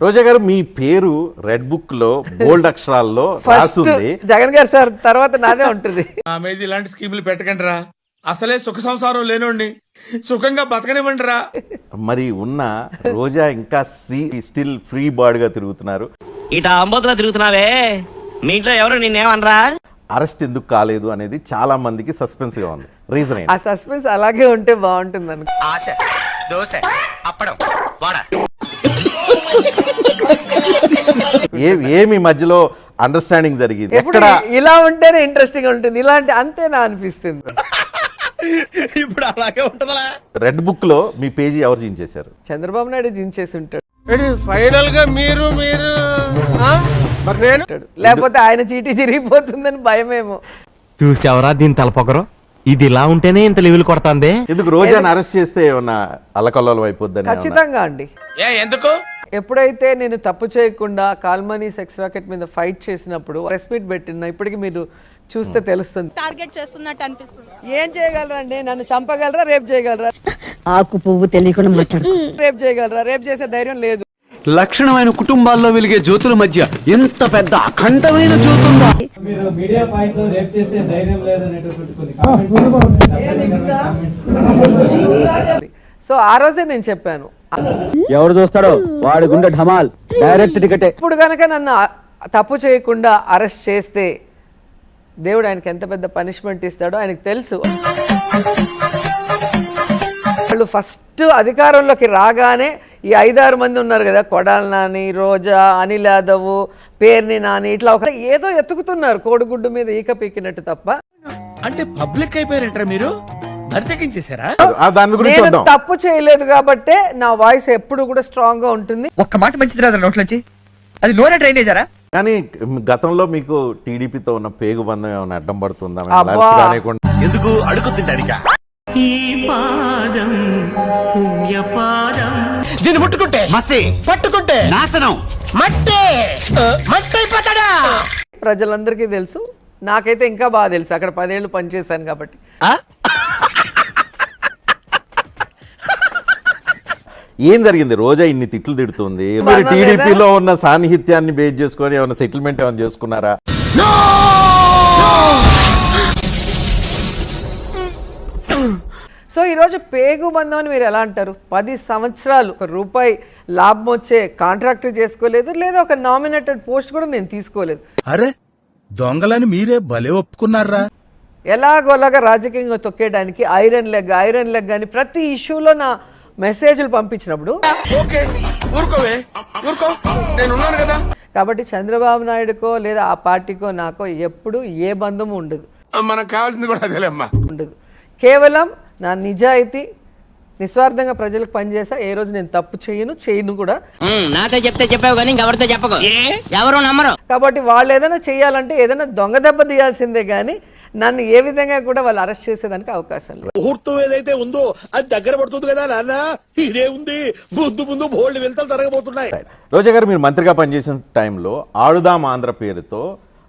రోజా గారు మీ పేరు red book లో బోల్డ్ అక్షరాల్లో రాస్తుంది. జగన్ గారు సార్ తర్వాత నాదే ఉంటుంది. మీద ఇలాంటి స్కీములు పెట్టకండి రా, అసలే సుఖ సంసారం లేనోండి, సుఖంగా బతకనివ్వండి రా. మరి ఉన్న రోజా ఇంకా స్టిల్ ఫ్రీ బర్డ్ గా తిరుగుతున్నారు. ఇట అంబోతులో తిరుగుతున్నావే, మీ ఇంట్లో ఎవరు నిన్నేమనరా? అరెస్ట్ ఎందుకు కాలేదు అనేది చాలా మందికి సస్పెన్స్ గా ఉంది. రీజన్ ఆ సస్పెన్స్ అలాగే ఉంటే బాగుంటుంది అనుకో. ఆశ దోశ అప్పడం వడ ఏమి మధ్యలో అండర్స్టాండింగ్ జరిగింది ఎప్పుడు ఇలా ఉంటేనే ఇంట్రెస్టింగ్ ఉంటుంది, ఇలాంటి అంతేనా అనిపిస్తుంది. ఇప్పుడు అలాగే ఉంటుందా? రెడ్ బుక్ లో మీ పేజీ ఎవరు జించేశారు? చంద్రబాబు నాయుడు జించేసి ఉంటాడు. ఫైనల్ గా మీరు మరి నేను లేకపోతే ఆయన చీటీ చిరిగిపోతుందని భయమేమో. చూసావరా దీని తలపొగరు, ఇది ఇలా ఉంటేనే ఇంత లెవెల్ కొడతాంది. ఎందుకు రోజాని అరెస్ట్ చేస్తే ఏమన్నా అల్లకల్లోలం అయిపోద్దని? ఖచ్చితంగా అండి. ఎందుకు? ఎప్పుడైతే నేను తప్పు చేయకుండా కాల్మనీ సెక్స్ రాకెట్ మీద ఫైట్ చేసినప్పుడు ప్రెస్ మీట్ పెట్టిన, ఇప్పటికి మీరు చూస్తే తెలుస్తుంది. టార్గెట్ చేస్తున్నట్టు అనిపిస్తుంది. ఏం చేయగలరా అండి? నన్ను చంపగలరా? రేప్ చేయగలరా? ఆకు పువ్వు తెలియకుండా మాట్లాడు. రేప్ చేయగలరా? రేప్ చేసే ధైర్యం లేదు. లక్షణమైన కుటుంబాల్లో వెలిగే జ్యోతుల మధ్య ఎంత పెద్ద అఖండమైన జ్యోతుందా? సో ఆ రోజే నేను చెప్పాను, ఎవరు చూస్తాడో వాడి గుండె ఢమాల్, డైరెక్ట్ టికెట్. ఇప్పుడు కనుక నన్ను తప్పు చేయకుండా అరెస్ట్ చేస్తే దేవుడు ఆయనకి ఎంత పెద్ద పనిష్మెంట్ ఇస్తాడో ఆయనకు తెలుసు. వాళ్ళు ఫస్ట్ అధికారంలోకి రాగానే ఈ 5-6 మంది ఉన్నారు కదా, కొడాలి నాని, రోజా, అనిల్ యాదవ్, పేర్ని నాని, ఇట్లా ఒక ఏదో ఎత్తుకుతున్నారు కోడిగుడ్డు మీద ఈక పీకినట్టు తప్ప. అంటే పబ్లిక్ అయిపోయారంటారా మీరు? బరితెక్కించేశారా? దాని గురించి నేను చూద్దాం. తప్పు చేయలేదు కాబట్టే నా వాయిస్ ఎప్పుడు కూడా స్ట్రాంగ్ గా ఉంటుంది. ఒక్క మాట మంచిది రాదు నోట్లోంచి, అది నూనె డ్రైనేజారా? కానీ గతంలో మీకు టీడీపీతో ఉన్న పేగు బంధం ఏమైనా అడ్డం పడుతుందా? అబ్బా. ఎందుకు అడుగుతుంటాడికా? దీన్ని ముట్టుకుంటే మసి, పట్టుకుంటే నాశనం, మట్టి మట్టి అయిపోతాడా? ప్రజలందరికీ తెలుసు, నాకైతే ఇంకా బాగా తెలుసు, అక్కడ 10 ఏళ్ళు పనిచేశాను కాబట్టి. ఏం జరిగింది? రోజా ఇన్ని తిట్లు తిడుతుంది, మీరు టీడీపీలో ఉన్న సాన్నిహిత్యాన్ని బేస్ చేసుకొని ఏమైనా సెటిల్మెంట్ ఏమైనా చేసుకున్నారా? సో ఈరోజు పేగు బంధం అని మీరు ఎలా అంటారు? 10 సంవత్సరాలు ₹1 లాభం వచ్చే కాంట్రాక్ట్ చేసుకోలేదు, లేదా ఒక నామినేటెడ్ పోస్ట్ కూడా నేను తీసుకోలేదు. అరే దొంగలని మీరే భలే ఒప్పుకున్నారా? ఎలాగోలాగా రాజకీయంగా తొక్కేయడానికి ఐరన్ లెగ్ అని ప్రతి ఇష్యూలో నా మెసేజ్లు పంపించినప్పుడు, కాబట్టి చంద్రబాబు నాయుడుకో లేదా ఆ పార్టీకో నాకో ఎప్పుడు ఏ బంధము ఉండదు. మనకు కావాల్సింది కూడా అదేలేమ్మా. ఉండదు. కేవలం నా నిజాయితీ, నిస్వార్థంగా ప్రజలకు పనిచేసా. ఏ రోజు నేను తప్పు చేయను కూడా. నాతో చెప్తే చెప్పావు కానీ ఎవరితో చెప్పకు, ఎవరు నమ్మరు. కాబట్టి వాళ్ళు ఏదైనా చేయాలంటే ఏదైనా దొంగ దెబ్బ తీయాల్సిందే కానీ నన్ను ఏ విధంగా కూడా వాళ్ళు అరెస్ట్ చేసేదానికి అవకాశం లేదు. ముహూర్తం ఏదైతే ఉందో అది దగ్గర పడుతుంది కదా నాన్న, ఇదే ఉంది, ముందు బోల్డ్ వెళ్తాలు జరగబోతున్నాయి. రోజా గారు, మీరు మంత్రిగా పనిచేసిన టైంలో ఆడుదాం ఆంధ్ర పేరుతో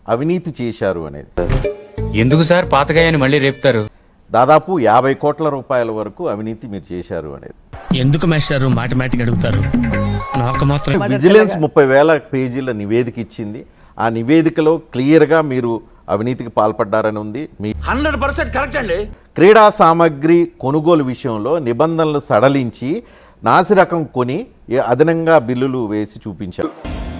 అవినీతి చేశారు అనేది ఎందుకు సార్ పాతగాయని మళ్ళీ రేపుతారు? దాదాపు 50 కోట్ల రూపాయల వరకు అవినీతి మీరు చేశారు అనేది ఎందుకు మాస్టారు మాటిమాటికి అడుగుతారు? నాకు మాత్రం విజిలెన్స్ 30,000 పేజీల నివేదిక ఇచ్చింది. ఆ నివేదికలో క్లియర్ గా మీరు అవినీతికి పాల్పడ్డారని ఉంది. మీ 100% కరెక్ట్ అండి. క్రీడా సామాగ్రి కొనుగోలు విషయంలో నిబంధనలు సడలించి నాసిరకం కొని అదనంగా బిల్లులు వేసి చూపించారు.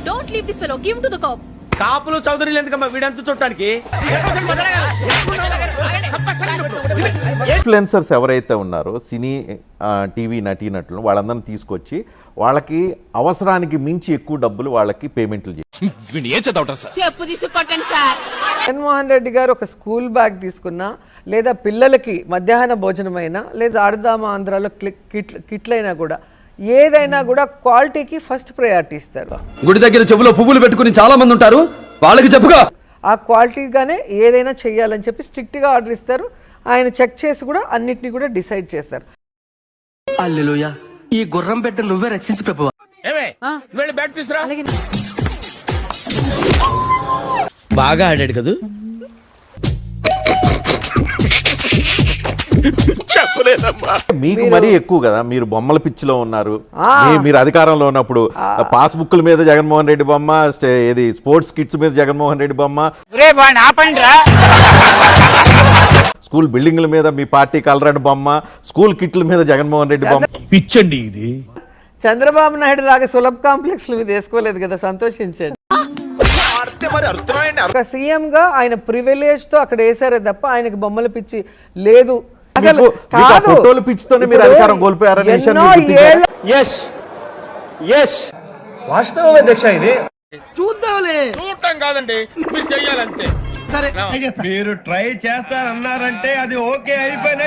Don't leave this fellow. Give him to the cop. కాపులు చౌదరులు ఎందుకమ్మా వీడంతా చూడటానికి? ఇన్ఫ్లుయెన్సర్స్ ఎవరైతే ఉన్నారో సినీ టీవీ నటీనటులు వాళ్ళందరినీ తీసుకొచ్చి వాళ్ళకి అవసరానికి మించి ఎక్కువ డబ్బులు వాళ్ళకి పేమెంట్లు చేసి చెప్పు తీసుకొట్టండి సార్. జగన్మోహన్ రెడ్డి గారు ఒక స్కూల్ బ్యాగ్ తీసుకున్నా, లేదా పిల్లలకి మధ్యాహ్న భోజనమైనా, లేదా ఆడుదామా ఆంధ్రాలో కిట్లైనా కూడా ఏదైనా కూడా క్వాలిటీకి ఫస్ట్ ప్రయారిటీ ఇస్తారు. గుడి దగ్గర చెవులో పువ్వులు పెట్టుకుని చాలా మంది ఉంటారు, వాళ్ళకి చెప్పుగా ఆ క్వాలిటీగానే ఏదైనా చెయ్యాలని చెప్పి స్ట్రిక్ట్గా ఆర్డర్ ఇస్తారు. ఆయన చెక్ చేసి కూడా అన్నిటిని కూడా డిసైడ్ చేస్తారు. హల్లెలూయా, ఈ గుర్రం పెట్ట నువ్వే రక్షించు ప్రభువా. బ్యాట్ తీసురా. బాగా ఆడాడు కదా. చెప్పలేదమ్మా. మీకు మరీ ఎక్కువ కదా, మీరు బొమ్మల పిచ్చిలో ఉన్నారు. ఆ. మీరు అధికారంలో ఉన్నప్పుడు పాస్బుక్ల మీద జగన్మోహన్ రెడ్డి బొమ్మ, ఏది స్పోర్ట్స్ కిట్స్ మీద జగన్మోహన్ రెడ్డి బొమ్మ, స్కూల్ బిల్డింగ్ల మీద మీ పార్టీ కలరని బొమ్మ, స్కూల్ కిట్ల మీద జగన్మోహన్ రెడ్డి బొమ్మ. పిచ్చండి ఇది. చంద్రబాబు నాయుడు లాగా సులభ కాంప్లెక్స్ మీద వేసుకోలేదు కదా, సంతోషించండి. ఒక సీఎం గా ఆయన ప్రివిలేజ్ తో అక్కడ వేసారే తప్ప ఆయనకి బొమ్మల పిచ్చి లేదు అసలు. మీకు ఆ కాదు. ఫోటోలు పిచ్చితోనే మీరు అధికారం కోల్పోయారనే విషయాన్ని ఎన్నో మీరు గుర్తించారా? చూడటం కాదండి, మీరు చెయ్యాలంతే. మీరు ట్రై చేస్తారన్నారంటే అది ఓకే అయిపోయినట్టు.